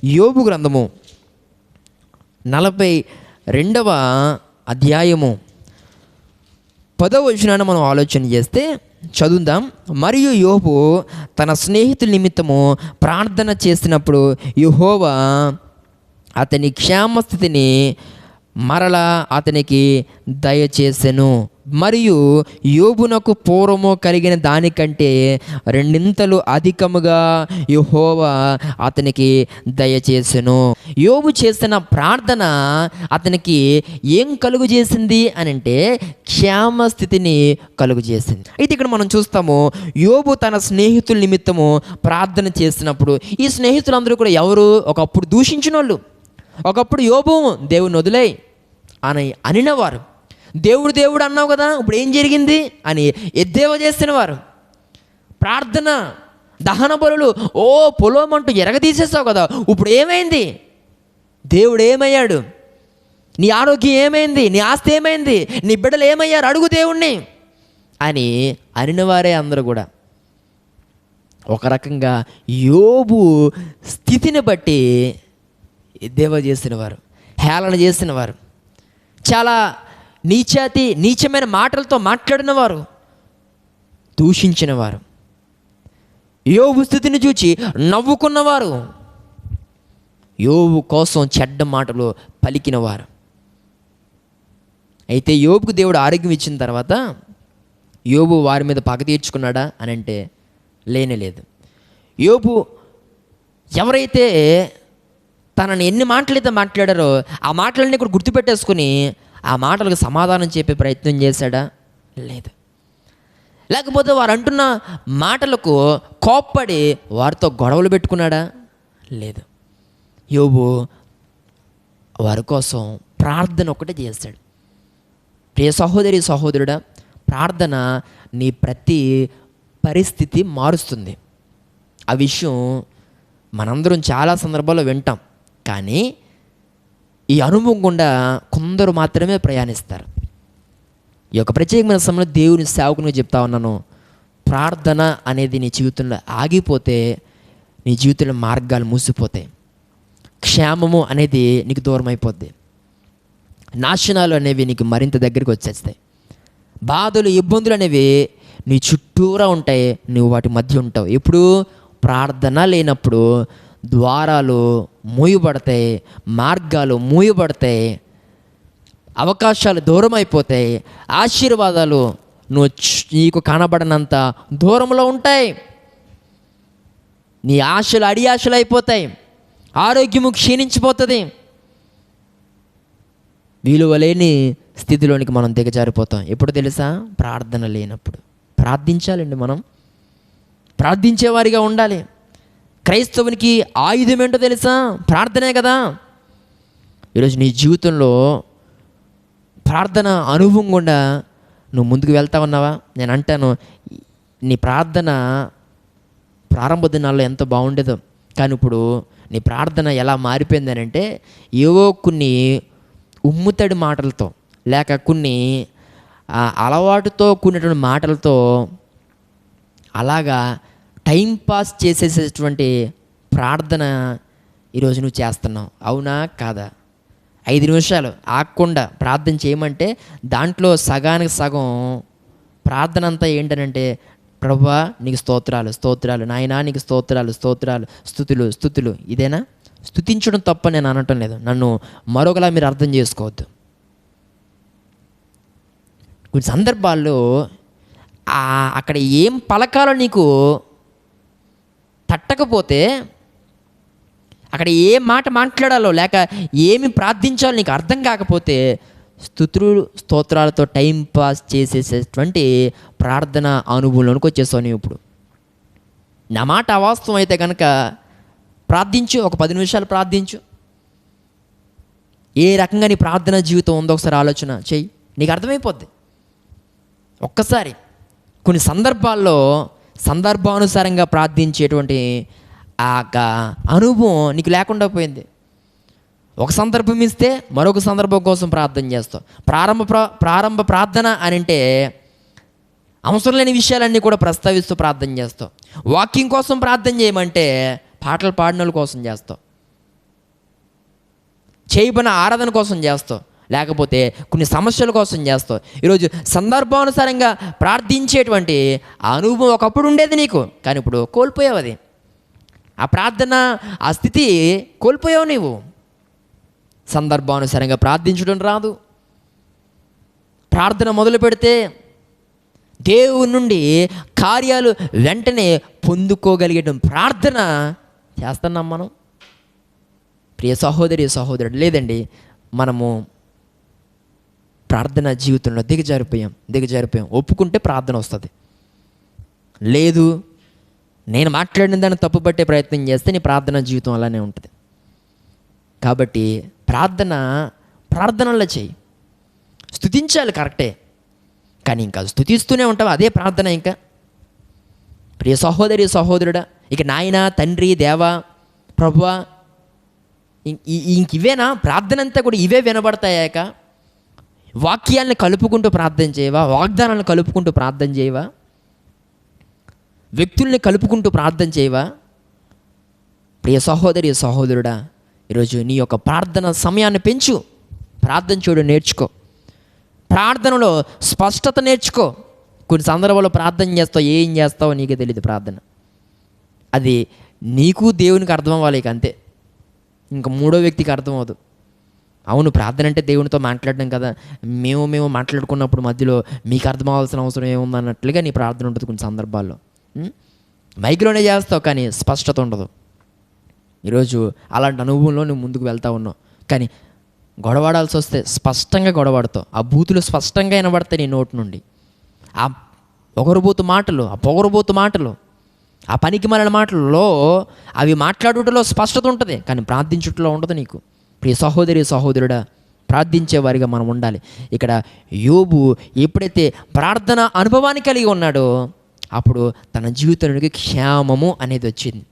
యోబు గ్రంథము 42వ అధ్యాయము 10వ వచనాన్ని మనం ఆలోచన చేస్తే చదువుదాం. మరియు యోబు తన స్నేహితుల నిమిత్తము ప్రార్థన చేసినప్పుడు యెహోవా అతని క్షేమస్థితిని మరలా అతనికి దయచేసెను. మరియు యోబునకు పూర్వము కలిగిన దానికంటే రెండింతలు అధికముగా యెహోవా అతనికి దయచేసెను. యోబు చేసిన ప్రార్థన అతనికి ఏం కలుగు చేసింది అని అంటే క్షేమస్థితిని కలుగు చేసింది. అయితే ఇక్కడ మనం చూస్తాము, యోబు తన స్నేహితుల నిమిత్తము ప్రార్థన చేసినప్పుడు ఈ స్నేహితులందరూ కూడా ఎవరు? ఒకప్పుడు దూషించిన వాళ్ళు, ఒకప్పుడు యోబు దేవుని వదిలేయ్ అని అనినవారు, దేవుడు దేవుడు అన్నావు కదా ఇప్పుడు ఏం జరిగింది అని ఎద్దేవా చేసిన వారు, ప్రార్థన దహన బలులు పొలమంటూ ఎరగదీసేసావు కదా ఇప్పుడు ఏమైంది, దేవుడు ఏమయ్యాడు, నీ ఆరోగ్యం ఏమైంది, నీ ఆస్తి ఏమైంది, నీ బిడ్డలు ఏమయ్యారు అడుగు దేవుణ్ణి అని అనినవారే అందరూ కూడా. ఒక రకంగా యోబు స్థితిని బట్టి ఎద్దేవా చేసినవారు, హేళన చేసినవారు, చాలా నీచమైన మాటలతో మాట్లాడినవారు, దూషించినవారు, యోబు స్థితిని చూచి నవ్వుకున్నవారు, యోబు కోసం చెడ్డ మాటలు పలికినవారు. అయితే యోబుకు దేవుడు ఆరోగ్యం ఇచ్చిన తర్వాత యోబు వారి మీద పగ తీర్చుకున్నాడా అని అంటే లేనేలేదు. యోబు ఎవరైతే తనని ఎన్ని మాటలైతే మాట్లాడారో ఆ మాటలన్నీ కూడా గుర్తుపెట్టేసుకుని ఆ మాటలకు సమాధానం చెప్పే ప్రయత్నం చేశాడా? లేదు. లేకపోతే వారు అంటున్న మాటలకు కోప్పడి వారితో గొడవలు పెట్టుకున్నాడా? లేదు. యోబు వారి కోసం ప్రార్థన ఒకటే చేశాడు. ప్రియ సహోదరి సహోదరుడా, ప్రార్థన నీ ప్రతి పరిస్థితి మారుస్తుంది. ఆ విషయం మనందరం చాలా సందర్భాల్లో వింటాం, కానీ ఈ అనుభవం గుండా కొందరు మాత్రమే ప్రయాణిస్తారు. ఈ యొక్క ప్రత్యేకమైన సమయంలో దేవుని సేవకునిగా చెప్తా ఉన్నాను, ప్రార్థన అనేది నీ జీవితంలో ఆగిపోతే నీ జీవితంలో మార్గాలు మూసిపోతాయి, క్షేమము అనేది నీకు దూరం అయిపోద్ది, నాశనాలు అనేవి నీకు మరింత దగ్గరికి వచ్చేస్తాయి, బాధలు ఇబ్బందులు అనేవి నీ చుట్టూరా ఉంటాయి, నువ్వు వాటి మధ్య ఉంటావు. ఎప్పుడు ప్రార్థన లేనప్పుడు ద్వారాలు మూయబడతాయి, మార్గాలు మూయబడతాయి, అవకాశాలు దూరం అయిపోతాయి, ఆశీర్వాదాలు నీకు కనబడనంత దూరంలో ఉంటాయి, నీ ఆశలు అడి ఆశలు అయిపోతాయి, ఆరోగ్యము క్షీణించిపోతుంది, విలువ లేని స్థితిలోనికి మనం దిగజారిపోతాం. ఎప్పుడు తెలుసా? ప్రార్థన లేనప్పుడు. ప్రార్థించాలండి, మనం ప్రార్థించేవారిగా ఉండాలి. క్రైస్తవునికి ఆయుధం ఏంటో తెలుసా? ప్రార్థనే కదా. ఈరోజు నీ జీవితంలో ప్రార్థన అనుభవం గుండా నువ్వు ముందుకు వెళ్తా ఉన్నావా? నేను అంటాను, నీ ప్రార్థన ప్రారంభ దినాల్లో ఎంతో బాగుండేదో, కానీ ఇప్పుడు నీ ప్రార్థన ఎలా మారిపోయిందని అంటే ఏవో కొన్ని ఉమ్ముతడి మాటలతో లేక కొన్ని అలవాటుతో కూడినటువంటి మాటలతో అలాగా టైంపాస్ చేసేసేటువంటి ప్రార్థన ఈరోజు నువ్వు చేస్తున్నావు. అవునా కాదా? 5 నిమిషాలు ఆగకుండా ప్రార్థన చేయమంటే దాంట్లో సగానికి సగం ప్రార్థన అంతా ఏంటనంటే, ప్రభువా నీకు స్తోత్రాలు స్తోత్రాలు, నాయనా నీకు స్తోత్రాలు స్తోత్రాలు, స్తుతులు స్తుతులు. ఇదేనా? స్తుతించడం తప్ప నేను అనటం లేదు, నన్ను మరొకలా మీరు అర్థం చేసుకోవద్దు. కొన్ని సందర్భాల్లో అక్కడ ఏం పలకాలో నీకు తట్టకపోతే, అక్కడ ఏ మాట మాట్లాడాలో లేక ఏమి ప్రార్థించాలో నీకు అర్థం కాకపోతే స్తుతులు స్తోత్రాలతో టైంపాస్ చేసేసేటువంటి ప్రార్థన అనుభవంలోనికి వచ్చేసావు నీవు. ఇప్పుడు నా మాట అవాస్తవం అయితే కనుక ప్రార్థించు, ఒక 10 నిమిషాలు ప్రార్థించు. ఏ రకంగా నీ ప్రార్థన జీవితం ఉందో ఒకసారి ఆలోచన చెయ్యి, నీకు అర్థమైపోద్ది. ఒక్కసారి కొన్ని సందర్భాల్లో సందర్భానుసారంగా ప్రార్థించేటువంటి ఆ అనుభవం నీకు లేకుండా పోయింది. ఒక సందర్భం ఇస్తే మరొక సందర్భం కోసం ప్రార్థన చేస్తావు. ప్రారంభ ప్రార్థన అని అంటే అవసరం లేని విషయాలన్నీ కూడా ప్రస్తావిస్తూ ప్రార్థన చేస్తావు. వాక్యం కోసం ప్రార్థన చేయమంటే పాటలు పాడిన వాళ్ళ కోసం చేస్తావు. చేయబడిన ఆరాధన కోసం చేస్తావు, లేకపోతే కొన్ని సమస్యల కోసం చేస్తావు. ఈరోజు సందర్భానుసారంగా ప్రార్థించేటువంటి ఆ అనుభవం ఒకప్పుడు ఉండేది నీకు, కానీ ఇప్పుడు కోల్పోయావు. అది ఆ ప్రార్థన, ఆ స్థితి కోల్పోయావు నీవు. సందర్భానుసారంగా ప్రార్థించడం రాదు. ప్రార్థన మొదలు పెడితే దేవుని నుండి కార్యాలు వెంటనే పొందుకోగలిగేట ప్రార్థన చేస్తున్నాం మనం. ప్రియ సహోదరి సహోదరుడు, లేదండి మనము ప్రార్థన జీవితంలో దిగజారిపోయాం. ఒప్పుకుంటే ప్రార్థన వస్తుంది. లేదు, నేను మాట్లాడిన దాన్ని తప్పుపట్టే ప్రయత్నం చేస్తే నీ ప్రార్థన జీవితం అలానే ఉంటుంది. కాబట్టి ప్రార్థనలో చెయ్యి. స్తుతించాలి, కరెక్టే, కానీ ఇంకా స్తుతిస్తూనే ఉంటావు, అదే ప్రార్థన. ఇంకా ప్రియ సహోదరి సహోదరుడా, ఇక నాయన, తండ్రి, దేవా, ప్రభువా, ఇంక ఇవేనా ప్రార్థన అంతా కూడా? ఇవే వినబడతాయాక వాక్యాలను కలుపుకుంటూ ప్రార్థన చేయవా? వాగ్దానాలను కలుపుకుంటూ ప్రార్థన చేయవా? వ్యక్తుల్ని కలుపుకుంటూ ప్రార్థన చేయవా? ప్రియ సహోదరి సహోదరుడా, ఈరోజు నీ యొక్క ప్రార్థన సమయాన్ని పెంచు. ప్రార్థన చేయడం నేర్చుకో. ప్రార్థనలో స్పష్టత నేర్చుకో. కొన్ని సందర్భాల్లో ప్రార్థన చేస్తావు, ఏం చేస్తావో నీకే తెలియదు. ప్రార్థన అది నీకు దేవునికి అర్థం అవ్వాలి, ఇక అంతే. ఇంకా మూడో వ్యక్తికి అర్థం అవ్వదు. అవును, ప్రార్థన అంటే దేవునితో మాట్లాడడం కదా, మేము మాట్లాడుకున్నప్పుడు మధ్యలో మీకు అర్థం అవ్వాల్సిన అవసరం ఏముంది అన్నట్లుగా నీ ప్రార్థన ఉంటుంది. కొన్ని సందర్భాల్లో మైక్లోనే చేస్తావు, కానీ స్పష్టత ఉండదు. ఈరోజు అలాంటి అనుభవంలో నువ్వు ముందుకు వెళ్తా ఉన్నావు, కానీ గొడవాడాల్సి వస్తే స్పష్టంగా గొడవాడుతావు. ఆ బూతులు స్పష్టంగా వినబడతాయి నీ నోటి నుండి. ఆ పొగరుబోతు మాటలు, ఆ పనికి మాలిన మాటలలో అవి మాట్లాడుటలో స్పష్టత ఉంటుంది, కానీ ప్రార్థించుటలో ఉండదు నీకు. ప్రియ సహోదరి సహోదరుడా, ప్రార్థించేవారిగా మనం ఉండాలి. ఇక్కడ యోబు ఎప్పుడైతే ప్రార్థన అనుభవాన్ని కలిగి ఉన్నాడో అప్పుడు తన జీవితంలోకి క్షేమము అనేది వచ్చింది.